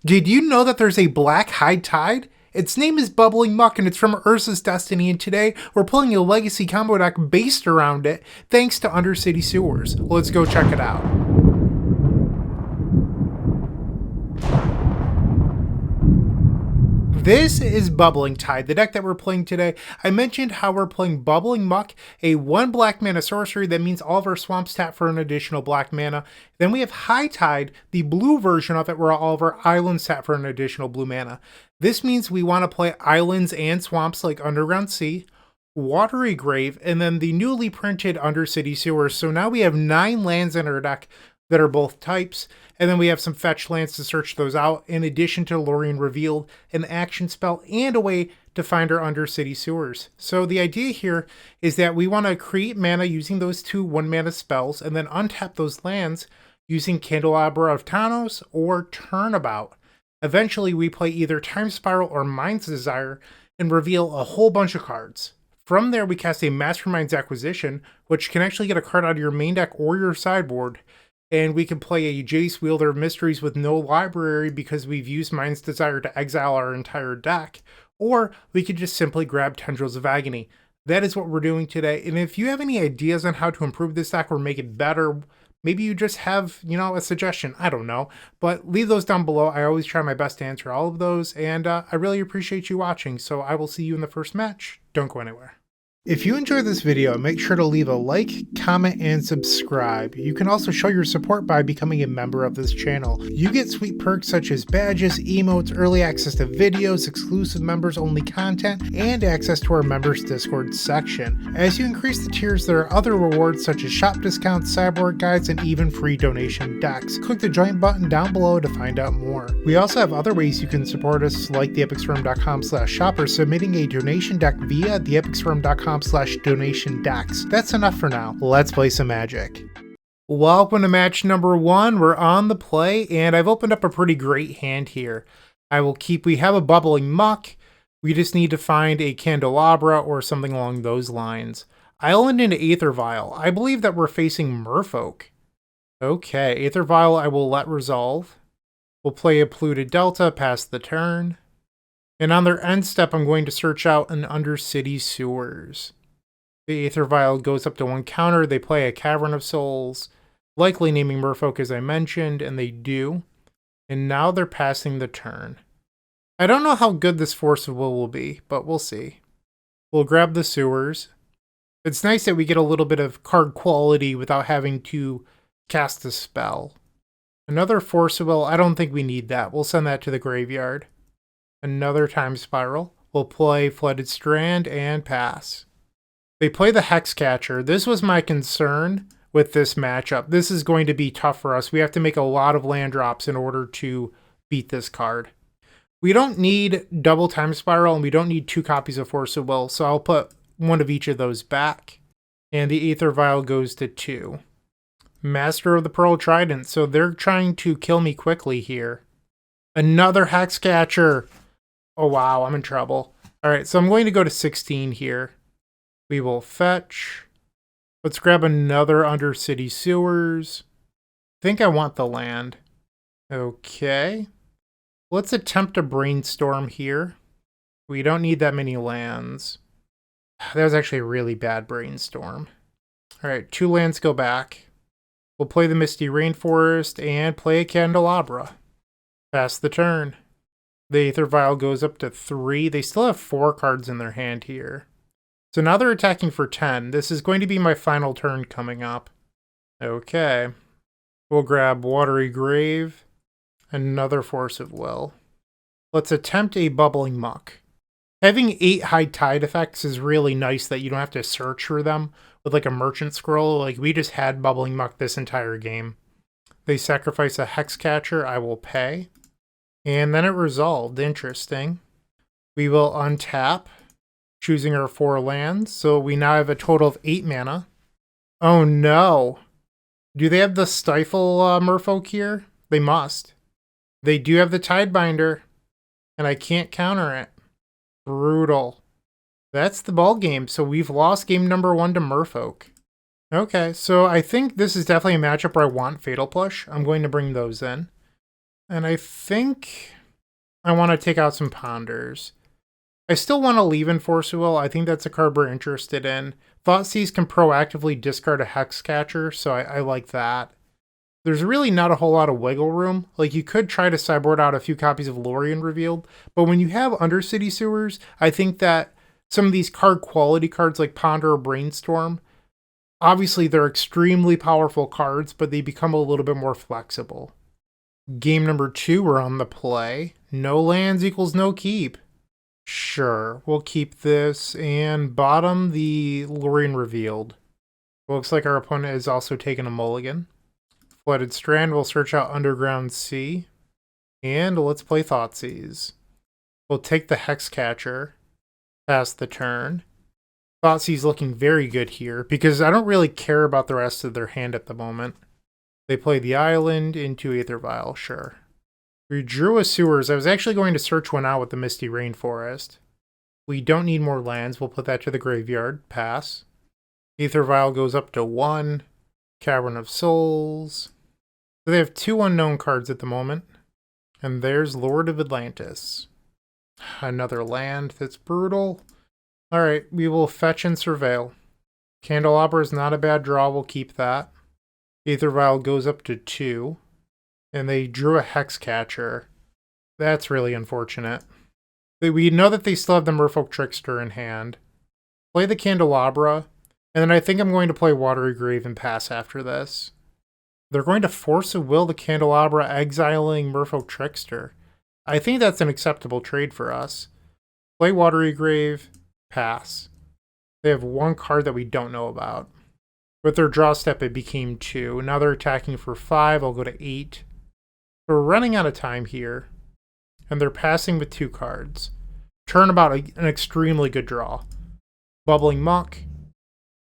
Did you know that there's a black high tide? Its name is Bubbling Muck and it's from Urza's Destiny, and today we're pulling a legacy combo deck based around it thanks to Undercity Sewers. Let's go check it out. This is Bubbling Tide, the deck that we're playing today. I mentioned how we're playing Bubbling Muck, a 1 black mana sorcery that means all of our swamps tap for an additional black mana. Then we have High Tide, the blue version of it, where all of our islands tap for an additional blue mana. This means we want to play islands and swamps like Underground Sea, Watery Grave, and then the newly printed Undercity Sewers. So now we have 9 lands in our deck that are both types, and then we have some fetch lands to search those out, in addition to Lorien Revealed, an action spell, and a way to find our Undercity Sewers. So the idea here is that we want to create mana using those 2 1-mana spells, and then untap those lands using Candelabra of Tawnos or Turnabout. Eventually, we play either Time Spiral or Mind's Desire and reveal a whole bunch of cards. From there, we cast a Mastermind's Acquisition, which can actually get a card out of your main deck or your sideboard. And we can play a Jace Wielder of Mysteries with no library because we've used Mind's Desire to exile our entire deck. Or we could just simply grab Tendrils of Agony. That is what we're doing today. And if you have any ideas on how to improve this deck or make it better, maybe you just have, a suggestion. I don't know. But leave those down below. I always try my best to answer all of those. And I really appreciate you watching. So I will see you in the first match. Don't go anywhere. If you enjoyed this video, make sure to leave a like, comment, and subscribe. You can also show your support by becoming a member of this channel. You get sweet perks such as badges, emotes, early access to videos, exclusive members-only content, and access to our members Discord section. As you increase the tiers, there are other rewards such as shop discounts, sideboard guides, and even free donation decks. Click the join button down below to find out more. We also have other ways you can support us, like theepicswarm.com/shop or submitting a donation deck via theepicswarm.com/donation decks. That's enough for now. Let's play some Magic. Welcome to match number 1. We're on the play, and I've opened up a pretty great hand here. We have a Bubbling Muck. We just need to find a Candelabra or something along those lines. Island into Aether Vial. I believe that we're facing Merfolk. Okay, Aether Vial I will let resolve. We'll play a Polluted Delta, pass the turn. And on their end step, I'm going to search out an Undercity Sewers. The Aether Vial goes up to 1 counter. They play a Cavern of Souls, likely naming Merfolk as I mentioned, and they do. And now they're passing the turn. I don't know how good this Force of Will be, but we'll see. We'll grab the Sewers. It's nice that we get a little bit of card quality without having to cast a spell. Another Force of Will, I don't think we need that. We'll send that to the graveyard. Another Time Spiral. We'll play Flooded Strand and pass. They play the Hexcatcher. This was my concern with this matchup. This is going to be tough for us. We have to make a lot of land drops in order to beat this card. We don't need double Time Spiral, and we don't need 2 copies of Force of Will, so I'll put 1 of each of those back. And the Aether Vial goes to 2. Master of the Pearl Trident. So they're trying to kill me quickly here. Another Hexcatcher. Oh wow, I'm in trouble. Alright, so I'm going to go to 16 here. We will fetch. Let's grab another Undercity Sewers. I think I want the land. Okay. Let's attempt a brainstorm here. We don't need that many lands. That was actually a really bad brainstorm. Alright, 2 lands go back. We'll play the Misty Rainforest and play a Candelabra. Pass the turn. The Aether Vial goes up to 3. They still have 4 cards in their hand here. So now they're attacking for 10. This is going to be my final turn coming up. Okay. We'll grab Watery Grave. Another Force of Will. Let's attempt a Bubbling Muck. Having 8 High Tide effects is really nice that you don't have to search for them with like a Merchant Scroll. Like we just had Bubbling Muck this entire game. They sacrifice a Hexcatcher. I will pay. And then it resolved. Interesting. We will untap, choosing our 4 lands. So we now have a total of 8 mana. Oh no. Do they have the Stifle Merfolk here? They must. They do have the Tidebinder. And I can't counter it. Brutal. That's the ball game. So we've lost game number 1 to Merfolk. Okay, so I think this is definitely a matchup where I want Fatal Push. I'm going to bring those in. And I think I want to take out some Ponders. I still want to leave Enforce Will. I think that's a card we're interested in. Thoughtseize can proactively discard a Hexcatcher, so I like that. There's really not a whole lot of wiggle room. Like, you could try to sideboard out a few copies of Lorien Revealed, but when you have Undercity Sewers, I think that some of these card quality cards like Ponder or Brainstorm, obviously they're extremely powerful cards, but they become a little bit more flexible. Game number 2, we're on the play. No lands equals no keep. Sure, we'll keep this and bottom the Lorien Revealed. Looks like our opponent has also taken a mulligan. Flooded Strand, we'll search out Underground Sea. And let's play Thoughtseize. We'll take the Hexcatcher. Pass the turn. Thoughtseize looking very good here, because I don't really care about the rest of their hand at the moment. They play the island into Aether Vial, sure. We drew a Sewers. I was actually going to search one out with the Misty Rainforest. We don't need more lands. We'll put that to the graveyard. Pass. Aether Vial goes up to 1. Cavern of Souls. So they have 2 unknown cards at the moment. And there's Lord of Atlantis. Another land that's brutal. Alright, we will fetch and surveil. Candelabra is not a bad draw. We'll keep that. Aether Vial goes up to 2. And they drew a Hexcatcher. That's really unfortunate. We know that they still have the Merfolk Trickster in hand. Play the Candelabra, and then I think I'm going to play Watery Grave and pass after this. They're going to Force of Will the Candelabra, exiling Merfolk Trickster. I think that's an acceptable trade for us. Play Watery Grave, pass. They have 1 card that we don't know about. With their draw step, it became 2. Now they're attacking for 5. I'll go to 8. We're running out of time here, and they're passing with 2 cards. Turnabout, an extremely good draw. Bubbling Muck.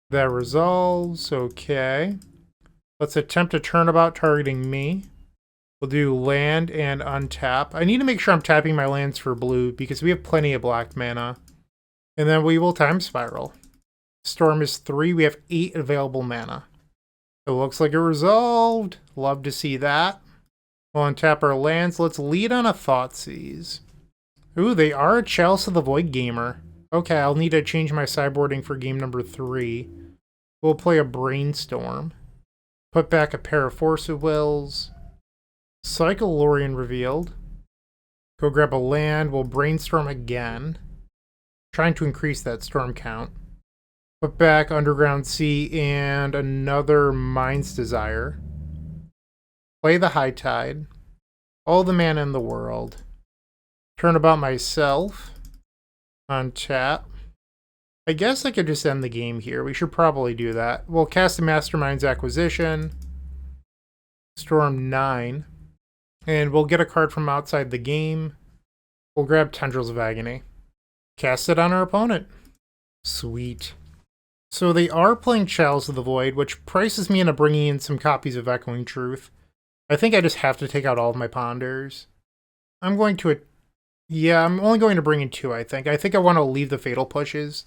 That resolves. Okay. Let's attempt a Turnabout targeting me. We'll do land and untap. I need to make sure I'm tapping my lands for blue, because we have plenty of black mana. And then we will Time Spiral. Storm is 3. We have 8 available mana. It looks like it resolved. Love to see that. We'll untap our lands. Let's lead on a Thoughtseize. Ooh, they are a Chalice of the Void gamer. Okay, I'll need to change my sideboarding for game number 3. We'll play a Brainstorm. Put back a pair of Force of Wills. Cycle Lorien Revealed. Go grab a land. We'll Brainstorm again. Trying to increase that storm count. Put back Underground Sea and another Mind's Desire. Play the High Tide. All the mana in the world. Turnabout myself. Untap. I guess I could just end the game here. We should probably do that. We'll cast the Mastermind's Acquisition. Storm 9. And we'll get a card from outside the game. We'll grab Tendrils of Agony. Cast it on our opponent. Sweet. So they are playing Chalice of the Void, which prices me into bringing in some copies of Echoing Truth. I think I just have to take out all of my Ponders. I'm going to... Yeah, I'm only going to bring in 2, I think. I think I want to leave the Fatal Pushes.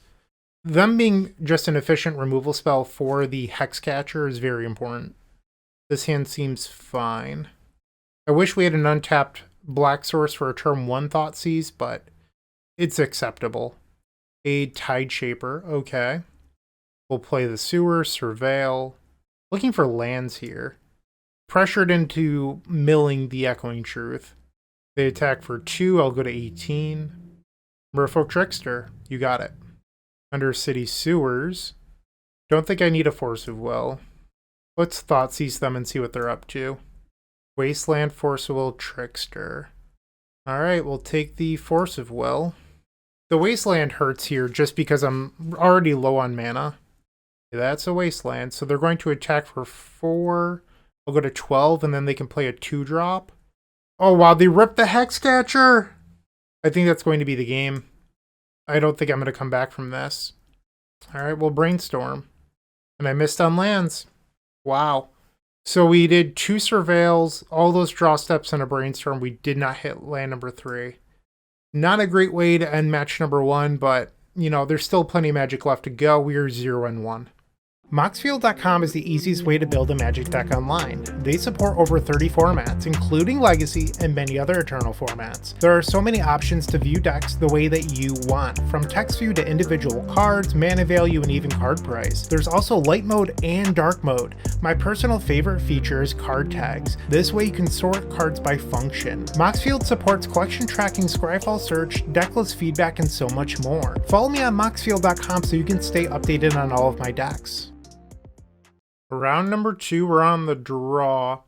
Them being just an efficient removal spell for the Hexcatcher is very important. This hand seems fine. I wish we had an untapped black source for a turn 1 Thoughtseize, but it's acceptable. A Tide Shaper, okay. We'll play the Sewer, Surveil. Looking for lands here. Pressured into milling the Echoing Truth. They attack for 2, I'll go to 18. Merfolk Trickster, you got it. Undercity Sewers. Don't think I need a Force of Will. Let's Thoughtseize them and see what they're up to. Wasteland, Force of Will, Trickster. Alright, we'll take the Force of Will. The Wasteland hurts here just because I'm already low on mana. That's a Wasteland, so they're going to attack for 4. I'll go to 12, and then they can play a 2-drop. Oh, wow, they ripped the Hexcatcher! I think that's going to be the game. I don't think I'm going to come back from this. Alright, we'll Brainstorm. And I missed on lands. Wow. So we did 2 Surveils, all those draw steps, and a Brainstorm. We did not hit land number 3. Not a great way to end match number 1, but, you know, there's still plenty of magic left to go. We are 0-1. Moxfield.com is the easiest way to build a Magic deck online. They support over 30 formats, including Legacy and many other Eternal formats. There are so many options to view decks the way that you want, from text view to individual cards, mana value, and even card price. There's also light mode and dark mode. My personal favorite feature is card tags. This way you can sort cards by function. Moxfield supports collection tracking, Scryfall search, decklist feedback, and so much more. Follow me on Moxfield.com so you can stay updated on all of my decks. Round number 2, we're on the draw.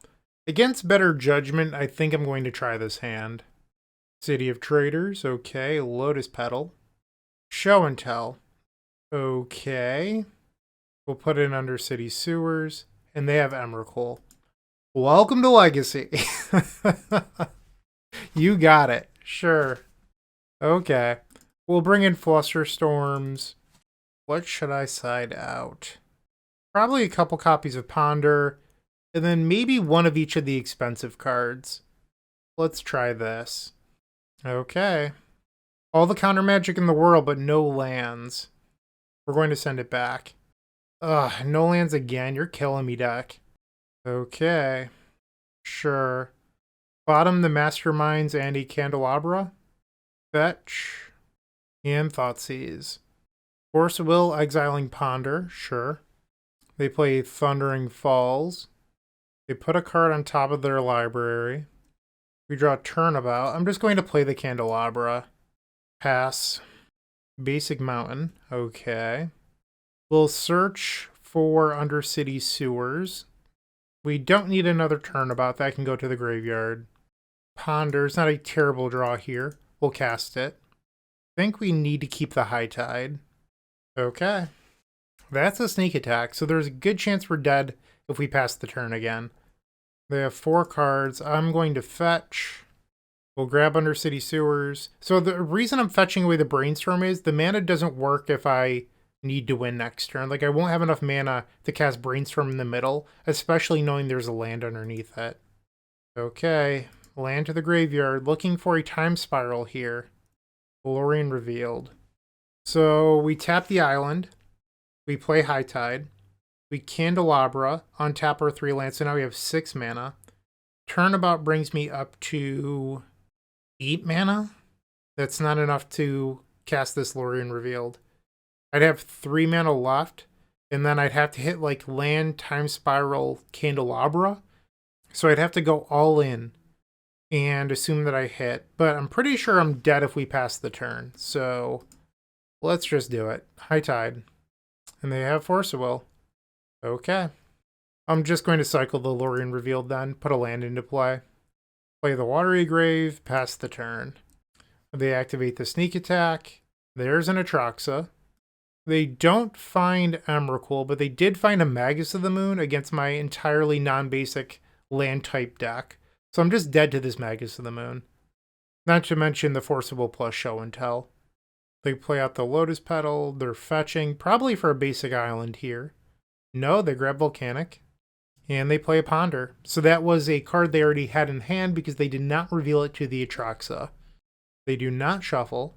Against better judgment, I think I'm going to try this hand. City of Traders, okay. Lotus Petal. Show and Tell, okay. We'll put in Undercity Sewers, and they have Emrakul. Welcome to Legacy. You got it, sure. Okay, we'll bring in Flusterstorms. What should I side out? Probably a couple copies of Ponder, and then maybe one of each of the expensive cards. Let's try this. Okay. All the counter magic in the world, but no lands. We're going to send it back. Ugh, no lands again. You're killing me, deck. Okay. Sure. Bottom the Masterminds and a Candelabra. Fetch. And Thoughtseize. Force Will, exiling Ponder. Sure. They play Thundering Falls. They put a card on top of their library. We draw Turnabout. I'm just going to play the Candelabra. Pass. Basic Mountain. Okay. We'll search for Undercity Sewers. We don't need another Turnabout. That can go to the graveyard. Ponder's not a terrible draw here. We'll cast it. I think we need to keep the High Tide. Okay. That's a sneak attack, so there's a good chance we're dead if we pass the turn again. They have 4 cards. I'm going to fetch. We'll grab Undercity Sewers. So the reason I'm fetching away the Brainstorm is the mana doesn't work if I need to win next turn. Like, I won't have enough mana to cast Brainstorm in the middle, especially knowing there's a land underneath it. Okay, land to the graveyard. Looking for a Time Spiral here. Lorien Revealed. So we tap the island. We play High Tide. We Candelabra, untap our 3 lands, so now we have 6 mana. Turnabout brings me up to 8 mana. That's not enough to cast this Lorien Revealed. I'd have 3 mana left, and then I'd have to hit like land, Time Spiral, Candelabra. So I'd have to go all in and assume that I hit. But I'm pretty sure I'm dead if we pass the turn. So let's just do it. High Tide. And they have Force of Will. Okay. I'm just going to cycle the Lorien Revealed then, put a land into play. Play the Watery Grave, pass the turn. They activate the sneak attack. There's an Atraxa. They don't find Emrakul, but they did find a Magus of the Moon against my entirely non-basic land type deck. So I'm just dead to this Magus of the Moon. Not to mention the Force of Will plus Show and Tell. They play out the Lotus Petal. They're fetching, probably for a basic island here. No, they grab Volcanic. And they play a Ponder. So that was a card they already had in hand because they did not reveal it to the Atraxa. They do not shuffle.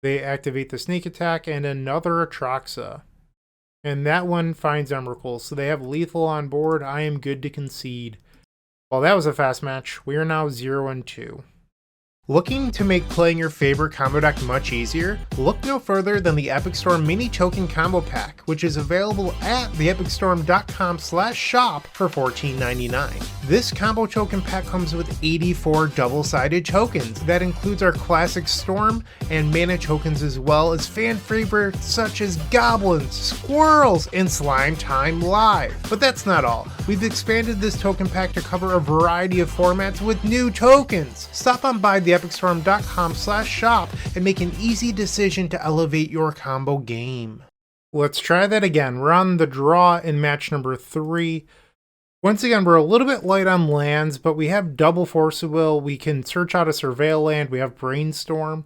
They activate the sneak attack and another Atraxa. And that one finds Emrakul. So they have lethal on board. I am good to concede. Well, that was a fast match. We are now 0-2. Looking to make playing your favorite combo deck much easier? Look no further than the Epic Storm Mini Token Combo Pack, which is available at theepicstorm.com/shop for $14.99. This combo token pack comes with 84 double-sided tokens. That includes our classic Storm and mana tokens, as well as fan favorites such as Goblins, Squirrels, and Slime Time Live. But that's not all. We've expanded this token pack to cover a variety of formats with new tokens. Stop on by theepicstorm.com/shop and make an easy decision to elevate your combo game. Let's try that again. We're on the draw in match number 3. Once again, we're a little bit light on lands, but we have double Force of Will. We can search out a Surveil land. We have Brainstorm.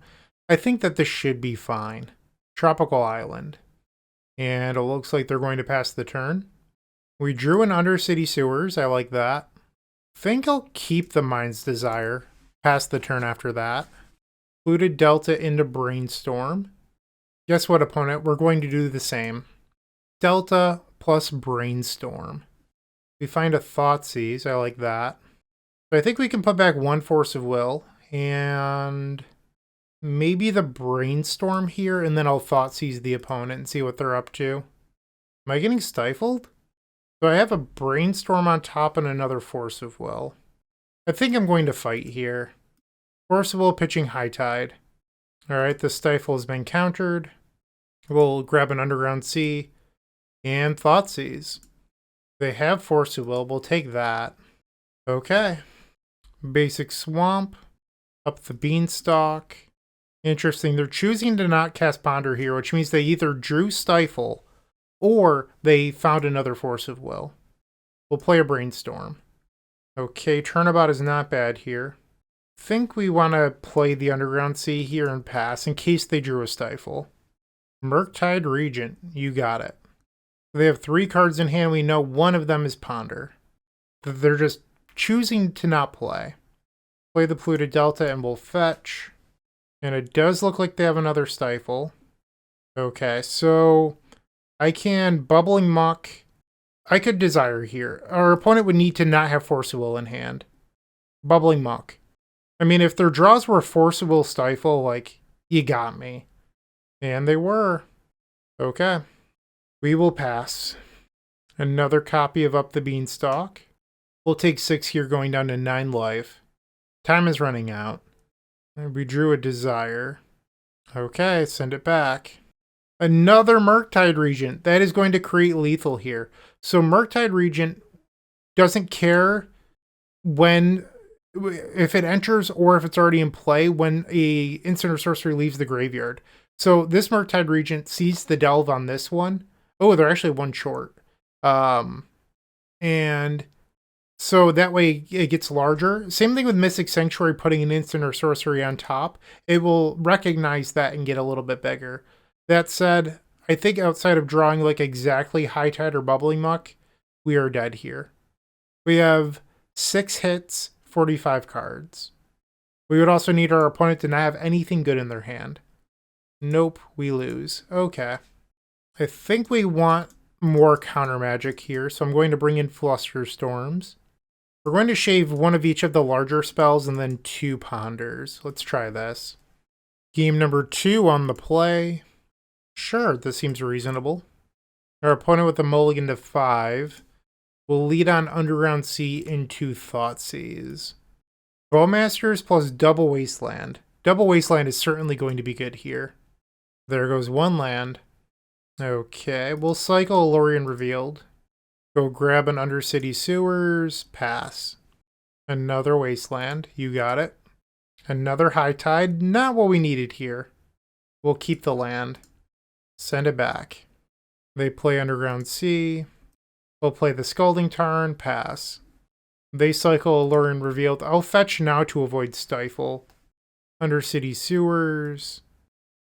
I think that this should be fine. Tropical Island. And it looks like they're going to pass the turn. We drew an Undercity Sewers. I like that. Think I'll keep the Mind's Desire. Pass the turn after that. Included Delta into Brainstorm. Guess what, opponent? We're going to do the same. Delta, plus Brainstorm. We find a Thoughtseize. I like that. So I think we can put back one Force of Will and maybe the Brainstorm here, and then I'll Thoughtseize the opponent and see what they're up to. Am I getting stifled? So I have a Brainstorm on top and another Force of Will. I think I'm going to fight here. Force of Will pitching High Tide. Alright, the Stifle has been countered. We'll grab an Underground Sea and Thoughtseize. They have Force of Will, we'll take that. Okay. Basic Swamp. Up the Beanstalk. Interesting, they're choosing to not cast Ponder here, which means they either drew Stifle or they found another Force of Will. We'll play a Brainstorm. Okay, Turnabout is not bad here. Think we want to play the Underground Sea here and pass in case they drew a Stifle. Murktide Regent, you got it. They have 3 cards in hand. We know one of them is Ponder. They're just choosing to not play. Play the Polluted Delta and we'll fetch. And it does look like they have another Stifle. Okay, so I can Bubbling Muck. I could Desire here. Our opponent would need to not have Force of Will in hand. Bubbling Muck. I mean, if their draws were Force of Will Stifle, like, you got me. And they were. Okay. We will pass. Another copy of Up the Beanstalk. We'll take 6 here, going down to 9 life. Time is running out. We drew a Desire. Okay, send it back. Another Murktide Regent. That is going to create lethal here. So Murktide Regent doesn't care if it enters or if it's already in play when a instant or sorcery leaves the graveyard. So this Murktide Regent sees the delve on this one. Oh, they're actually one short. And so that way it gets larger. Same thing with Mystic Sanctuary, putting an instant or sorcery on top. It will recognize that and get a little bit bigger. That said, I think outside of drawing like exactly High Tide or Bubbling Muck, we are dead here. We have 6 hits, 45 cards. We would also need our opponent to not have anything good in their hand. Nope, we lose. Okay. I think we want more counter magic here, so I'm going to bring in Flusterstorms. We're going to shave one of each of the larger spells and then 2 Ponders. Let's try this. Game number 2 on the play. Sure, this seems reasonable. Our opponent with a mulligan to 5 will lead on Underground Sea into Thoughtseize. Bowmasters plus Double Wasteland. Double Wasteland is certainly going to be good here. There goes 1 land. Okay, we'll cycle Lorien Revealed. Go grab an Undercity Sewers. Pass. Another Wasteland. You got it. Another High Tide. Not what we needed here. We'll keep the land. Send it back. They play Underground Sea. We'll play the Scalding Tarn. Pass. They cycle Lorien Revealed. I'll fetch now to avoid Stifle. Undercity Sewers.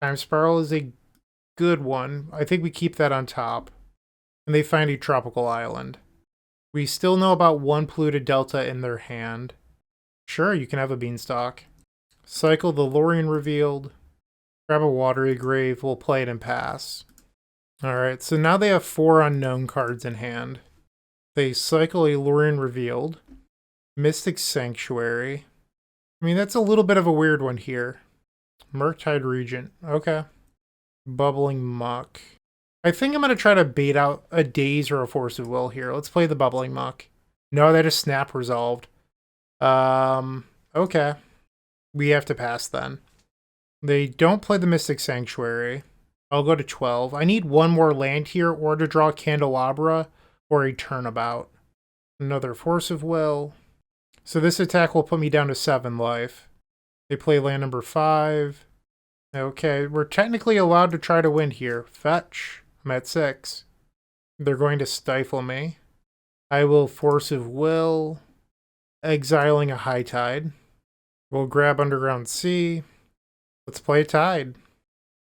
Time Spiral is a good one. I think we keep that on top. And they find a Tropical Island. We still know about 1 Polluted Delta in their hand. Sure, you can have a Beanstalk. Cycle the Lorien Revealed. Grab a Watery Grave. We'll play it and pass. Alright, so now they have 4 unknown cards in hand. They cycle a Lorien Revealed. Mystic Sanctuary. I mean, that's a little bit of a weird one here. Murktide Regent. Okay. Bubbling Muck. I think I'm going to try to bait out a Daze or a Force of Will here. Let's play the Bubbling Muck. No, that is Snap resolved. Okay. We have to pass then. They don't play the Mystic Sanctuary. I'll go to 12. I need 1 more land here or to draw Candelabra or a Turnabout. Another Force of Will. So this attack will put me down to 7 life. They play land number 5. Okay, we're technically allowed to try to win here. Fetch. I'm at 6. They're going to stifle me. I will Force of Will. Exiling a High Tide. We'll grab Underground Sea. Let's play a Tide.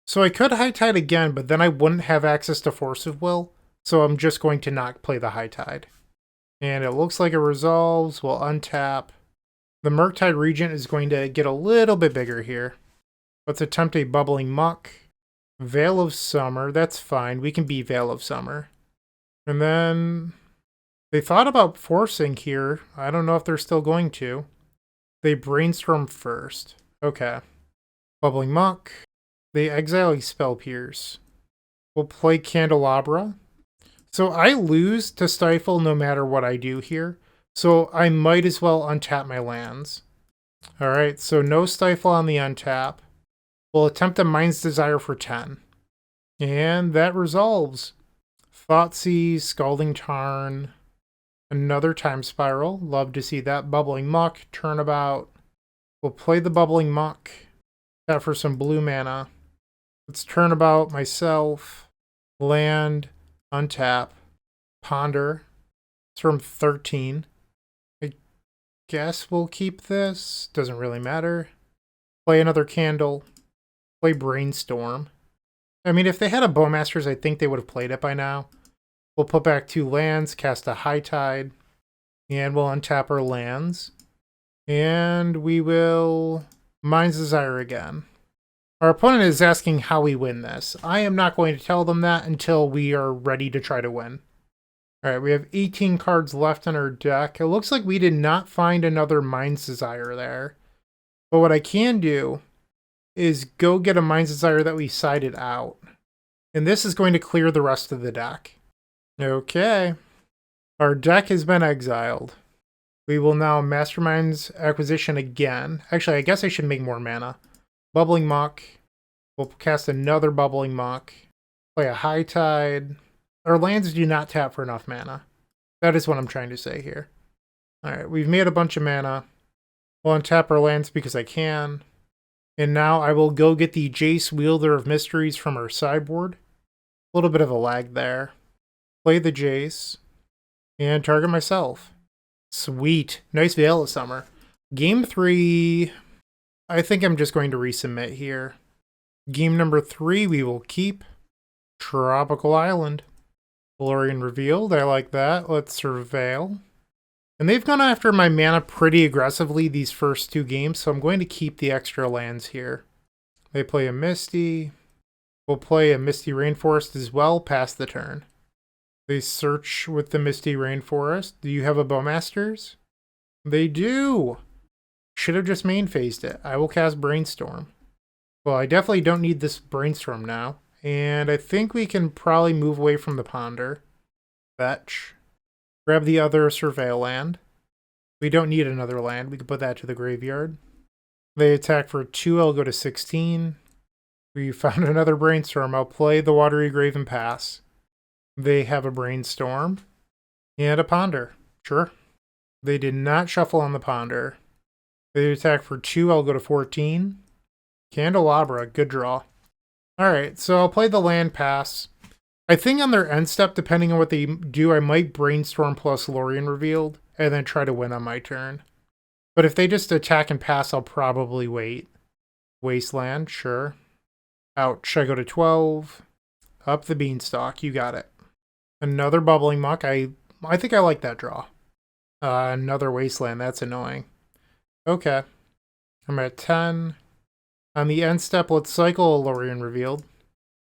So I could High Tide again, but then I wouldn't have access to Force of Will. So I'm just going to not play the High Tide. And it looks like it resolves. We'll untap. The Murktide Regent is going to get a little bit bigger here. Let's attempt a Bubbling Muck. Veil of Summer. That's fine. We can be Veil of Summer. And then they thought about forcing here. I don't know if they're still going to. They brainstorm first. Okay. Bubbling Muck. They exile a Spell Pierce. We'll play Candelabra. So I lose to Stifle no matter what I do here. So I might as well untap my lands. Alright, so no Stifle on the untap. We'll attempt a Mind's Desire for 10. And that resolves. Thoughtseize, Scalding Tarn, another Time Spiral. Love to see that. Bubbling Muck, Turnabout. We'll play the Bubbling Muck. Tap for some blue mana. Let's Turnabout myself. Land, untap, ponder. It's from 13. I guess we'll keep this. Doesn't really matter. Play another candle. Play Brainstorm. I mean, if they had a Bowmasters, I think they would have played it by now. We'll put back 2 lands, cast a High Tide, and we'll untap our lands. And we will Mind's Desire again. Our opponent is asking how we win this. I am not going to tell them that until we are ready to try to win. Alright, we have 18 cards left in our deck. It looks like we did not find another Mind's Desire there. But what I can do is go get a Mind's Desire that we sided out. And this is going to clear the rest of the deck. Okay. Our deck has been exiled. We will now Mastermind's Acquisition again. Actually, I guess I should make more mana. Bubbling Muck. We'll cast another Bubbling Muck. Play a High Tide. Our lands do not tap for enough mana. That is what I'm trying to say here. Alright, we've made a bunch of mana. We'll untap our lands because I can. And now I will go get the Jace Wielder of Mysteries from our sideboard. A little bit of a lag there. Play the Jace. And target myself. Sweet. Nice Veil of Summer. Game 3... I think I'm just going to resubmit here. Game number 3 we will keep. Tropical Island. Valorian Revealed. I like that. Let's Surveil. And they've gone after my mana pretty aggressively these first 2 games, so I'm going to keep the extra lands here. They play a Misty. We'll play a Misty Rainforest as well, past the turn. They search with the Misty Rainforest. Do you have a Bowmasters? They do! Should have just main phased it. I will cast Brainstorm. Well, I definitely don't need this Brainstorm now. And I think we can probably move away from the Ponder. Fetch. Grab the other Surveil land. We don't need another land. We can put that to the graveyard. They attack for 2. I'll go to 16. We found another Brainstorm. I'll play the Watery Grave and pass. They have a Brainstorm. And a Ponder. Sure. They did not shuffle on the Ponder. They attack for 2. I'll go to 14. Candelabra. Good draw. Alright, so I'll play the land pass. I think on their end step, depending on what they do, I might Brainstorm plus Lorien Revealed, and then try to win on my turn. But if they just attack and pass, I'll probably wait. Wasteland, sure. Ouch, I go to 12. Up the Beanstalk, you got it. Another Bubbling Muck, I think I like that draw. Another Wasteland, that's annoying. Okay, I'm at 10. On the end step, let's cycle a Lorien Revealed.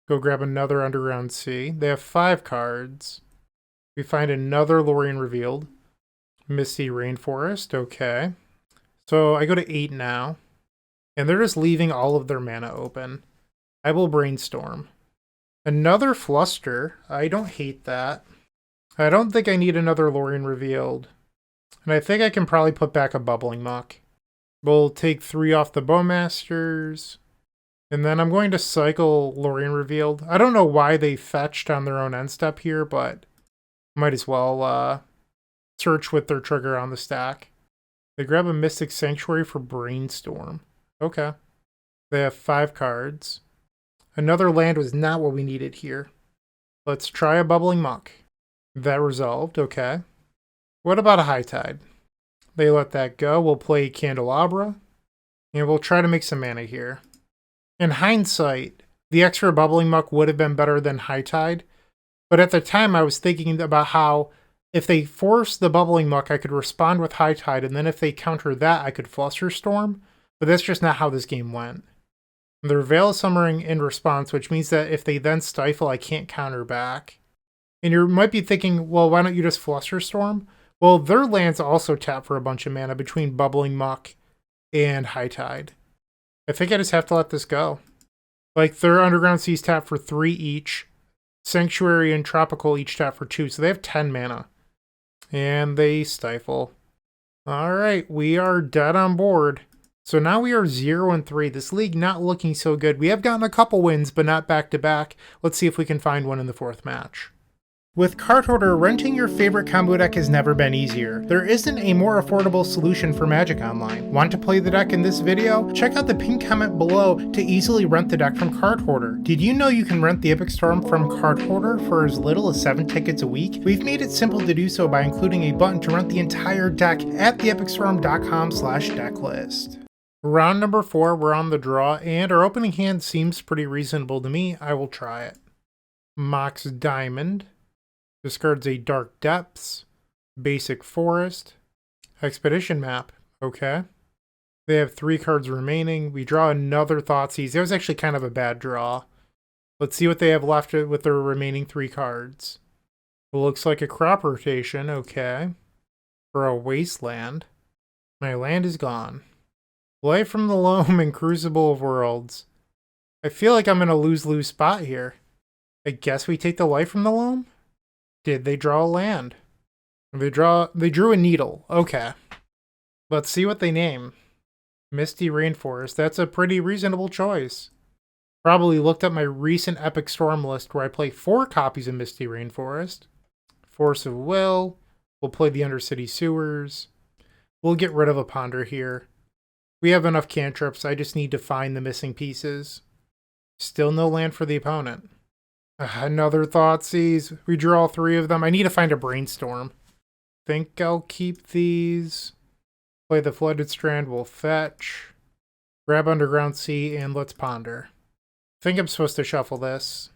Go grab another Underground Sea. They have 5 cards. We find another Lorien Revealed. Misty Rainforest, okay. So I go to 8 now. And they're just leaving all of their mana open. I will Brainstorm. Another Fluster. I don't hate that. I don't think I need another Lorien Revealed. And I think I can probably put back a Bubbling Muck. We'll take 3 off the Bowmasters. And then I'm going to cycle Lorien Revealed. I don't know why they fetched on their own end step here, but might as well search with their trigger on the stack. They grab a Mystic Sanctuary for Brainstorm. Okay. They have 5 cards. Another land was not what we needed here. Let's try a Bubbling Muck. That resolved, okay. What about a High Tide? They let that go. We'll play Candelabra. And we'll try to make some mana here. In hindsight, the extra Bubbling Muck would have been better than High Tide. But at the time, I was thinking about how if they forced the Bubbling Muck, I could respond with High Tide. And then if they counter that, I could Flusterstorm. But that's just not how this game went. They're Veil of Summering in response, which means that if they then Stifle, I can't counter back. And you might be thinking, well, why don't you just Flusterstorm? Well, their lands also tap for a bunch of mana between Bubbling Muck and High Tide. I think I just have to let this go. Like, their Underground Seas tap for 3 each. Sanctuary and Tropical each tap for 2, so they have 10 mana. And they stifle. Alright, we are dead on board. So now we are 0-3. This league not looking so good. We have gotten a couple wins, but not back-to-back. Let's see if we can find one in the 4th match. With Card Hoarder, renting your favorite combo deck has never been easier. There isn't a more affordable solution for Magic Online. Want to play the deck in this video? Check out the pinned comment below to easily rent the deck from Card Hoarder. Did you know you can rent the Epic Storm from Card Hoarder for as little as 7 tickets a week? We've made it simple to do so by including a button to rent the entire deck at theepicstorm.com/decklist. Round number 4, we're on the draw, and our opening hand seems pretty reasonable to me. I will try it. Mox Diamond. Discards a Dark Depths, Basic Forest, Expedition Map. Okay. They have 3 cards remaining. We draw another Thoughtseize. That was actually kind of a bad draw. Let's see what they have left with their remaining 3 cards. It looks like a crop rotation. Okay. For a Wasteland. My land is gone. Life from the Loam and Crucible of Worlds. I feel like I'm in a lose-lose spot here. I guess we take the Life from the Loam? Did they draw a land? They drew a Needle. Okay. Let's see what they name. Misty Rainforest. That's a pretty reasonable choice. Probably looked up my recent Epic Storm list where I play 4 copies of Misty Rainforest. Force of Will. We'll play the Undercity Sewers. We'll get rid of a Ponder here. We have enough cantrips. I just need to find the missing pieces. Still no land for the opponent. Another Thoughtseize. We drew all 3 of them. I need to find a Brainstorm. Think I'll keep these. Play the Flooded Strand. We'll fetch. Grab Underground Sea, and let's ponder. Think I'm supposed to shuffle this.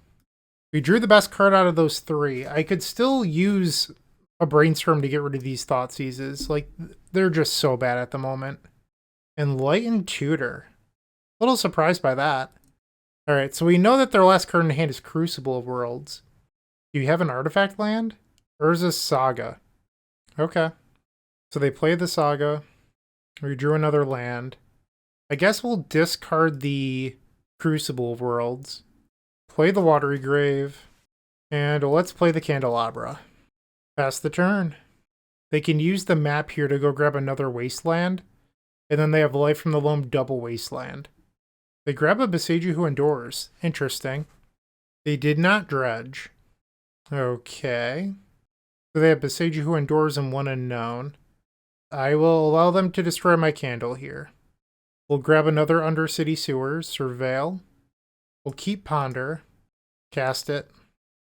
We drew the best card out of those 3. I could still use a Brainstorm to get rid of these Thoughtseizes. Like, they're just so bad at the moment. Enlightened Tutor. A little surprised by that. Alright, so we know that their last card in hand is Crucible of Worlds. Do you have an artifact land? Urza's Saga. Okay. So they play the Saga. We drew another land. I guess we'll discard the Crucible of Worlds. Play the Watery Grave. And let's play the Candelabra. Pass the turn. They can use the map here to go grab another Wasteland. And then they have Life from the Loam double Wasteland. They grab a Bejorgie who endures. Interesting. They did not dredge. Okay. So they have Bejorgie who endures and 1 unknown. I will allow them to destroy my candle here. We'll grab another Undercity Sewers. Surveil. We'll keep Ponder. Cast it.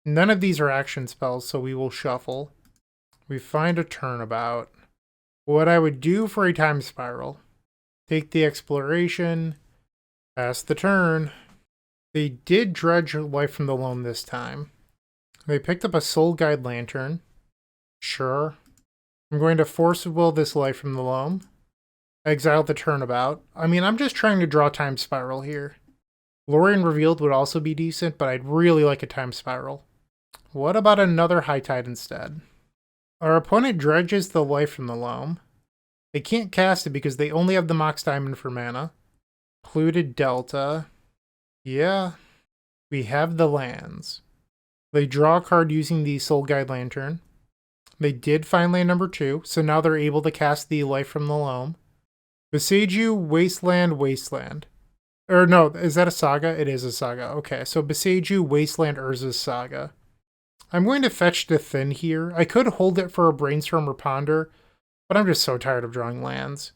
None of these are action spells, so we will shuffle. We find a Turnabout. What I would do for a Time Spiral. Take the Exploration. Pass the turn. They did dredge Life from the Loam this time. They picked up a Soul Guide Lantern. Sure. I'm going to Force of Will this Life from the Loam. Exile the Turnabout. I mean, I'm just trying to draw Time Spiral here. Lorien Revealed would also be decent, but I'd really like a Time Spiral. What about another High Tide instead? Our opponent dredges the Life from the Loam. They can't cast it because they only have the Mox Diamond for mana. Polluted Delta. Yeah. We have the lands. They draw a card using the Soul Guide Lantern. They did find land number 2, so now they're able to cast the Life from the Loam. Bejorgie, Wasteland. Or no, is that a Saga? It is a Saga. Okay, so Bejorgie, Wasteland, Urza's Saga. I'm going to fetch to Thin here. I could hold it for a Brainstorm or Ponder, but I'm just so tired of drawing lands.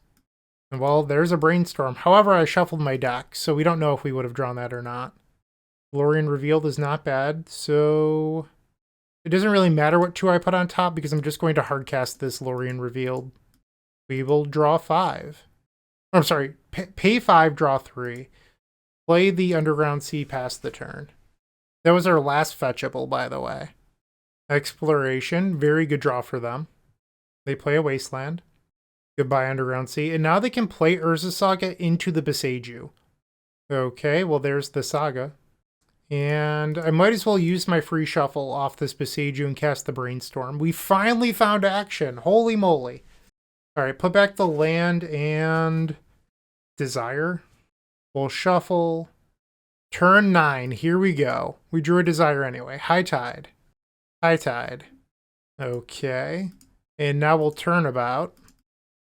And well, there's a Brainstorm. However, I shuffled my deck, so we don't know if we would have drawn that or not. Lorien Revealed is not bad, so it doesn't really matter what 2 I put on top because I'm just going to hardcast this Lorien Revealed. We will draw 5. I'm sorry, pay 5, draw 3. Play the Underground Sea, pass the turn. That was our last fetchable, by the way. Exploration, very good draw for them. They play a Wasteland. Goodbye, Underground Sea. And now they can play Urza's Saga into the Bejorgie. Okay, well, there's the Saga. And I might as well use my free shuffle off this Bejorgie and cast the Brainstorm. We finally found action. Holy moly. All right, put back the land and Desire. We'll shuffle. Turn 9. Here we go. We drew a Desire anyway. High Tide. High Tide. Okay. And now we'll Turnabout.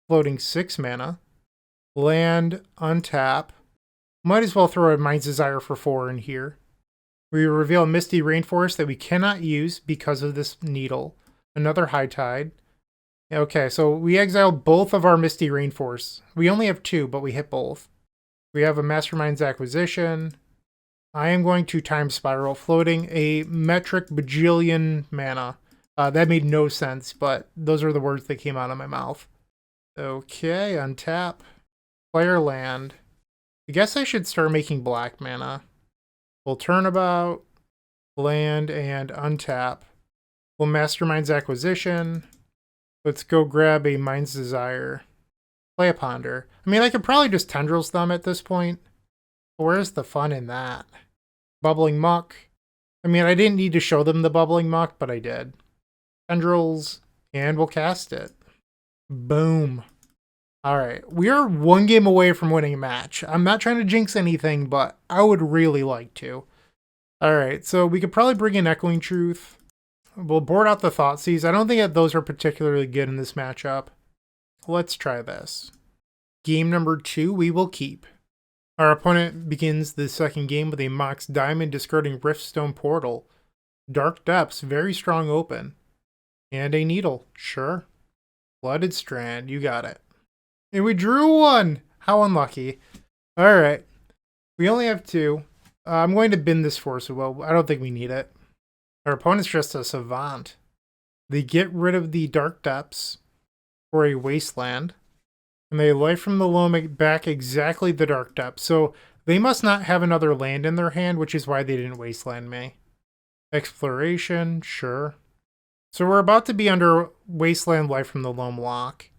Floating 6 mana. Land, untap. Might as well throw a Mind's Desire for 4 in here. We reveal a Misty Rainforest that we cannot use because of this needle. Another High Tide. Okay, so we exiled both of our Misty Rainforests. We only have 2, but we hit both. We have a Mastermind's Acquisition. I am going to Time Spiral, floating a metric bajillion mana. That made no sense, but those are the words that came out of my mouth. Okay, untap. Player land. I guess I should start making black mana. We'll Turnabout, land, and untap. We'll Mastermind's Acquisition. Let's go grab a Mind's Desire. Play a Ponder. I mean, I could probably just Tendrils them at this point. But where's the fun in that? Bubbling Muck. I mean, I didn't need to show them the Bubbling Muck, but I did. Tendrils, and we'll cast it. Boom. Alright, we are 1 game away from winning a match. I'm not trying to jinx anything, but I would really like to. Alright, so we could probably bring in Echoing Truth. We'll board out the Thoughtseize. I don't think that those are particularly good in this matchup. Let's try this. Game number 2, we will keep. Our opponent begins the second game with a Mox Diamond discarding Riftstone Portal. Dark Depths, very strong open. And a Needle, sure. Blooded Strand, you got it. And we drew 1! How unlucky. Alright. We only have 2. I'm going to bin this Force of Will. I don't think we need it. Our opponent's just a Savant. They get rid of the Dark Depths for a Wasteland. And they Life from the Loam back exactly the Dark Depths. So they must not have another land in their hand, which is why they didn't Wasteland me. Exploration, sure. So we're about to be under Wasteland Life from the Loam lock.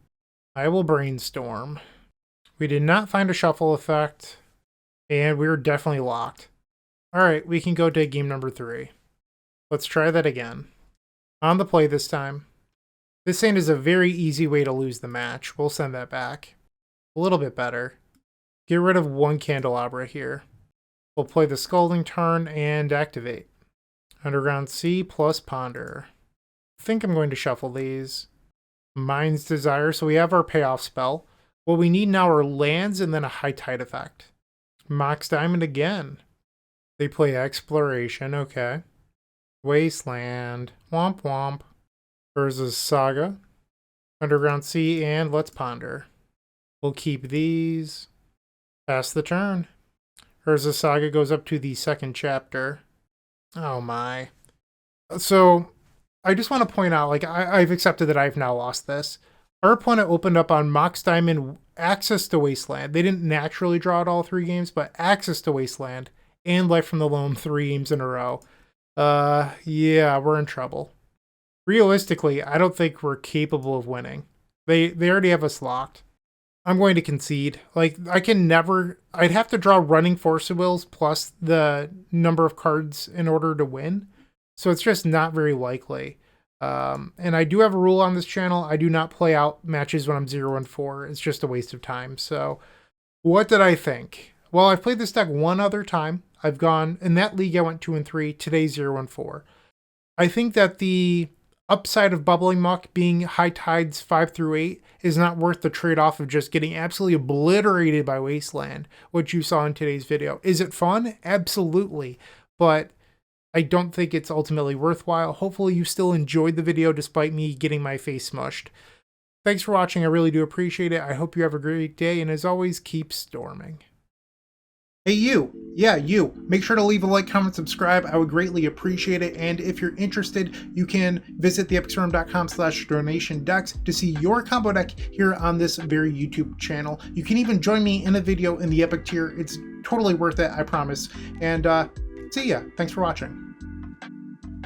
I will Brainstorm. We did not find a shuffle effect, and we're definitely locked. Alright, we can go to game number 3. Let's try that again. On the play this time. This hand is a very easy way to lose the match. We'll send that back. A little bit better. Get rid of 1 Candelabra here. We'll play the Scalding Tarn and activate. Underground Sea plus Ponder. I think I'm going to shuffle these. Mind's Desire, so we have our payoff spell. What we need now are lands and then a High Tide effect. Mox Diamond again. They play Exploration, okay. Wasteland, womp womp. Urza's Saga. Underground Sea, and let's Ponder. We'll keep these. Pass the turn. Urza's Saga goes up to the 2nd chapter. Oh my. So, I just want to point out, like, I've accepted that I've now lost this. Our opponent opened up on Mox Diamond access to Wasteland. They didn't naturally draw it all 3 games, but access to Wasteland and Life from the Loam 3 games in a row. Yeah, we're in trouble. Realistically, I don't think we're capable of winning. They already have us locked. I'm going to concede. Like, I'd have to draw running Force of Wills plus the number of cards in order to win. So it's just not very likely. And I do have a rule on this channel. I do not play out matches when I'm 0-4. It's just a waste of time. So what did I think? Well, I've played this deck 1 other time. I've gone, in that league I went 2-3, today 0-4. I think that the upside of Bubbling Muck being High Tides 5 through 8 is not worth the trade-off of just getting absolutely obliterated by Wasteland, which you saw in today's video. Is it fun? Absolutely. But I don't think it's ultimately worthwhile. Hopefully you still enjoyed the video despite me getting my face smushed. Thanks for watching. I really do appreciate it. I hope you have a great day, and as always, keep storming. Hey you! Yeah, you! Make sure to leave a like, comment, subscribe. I would greatly appreciate it. And if you're interested, you can visit theepicstorm.com/donation decks to see your combo deck here on this very YouTube channel. You can even join me in a video in the Epic tier. It's totally worth it, I promise. And see ya. Thanks for watching.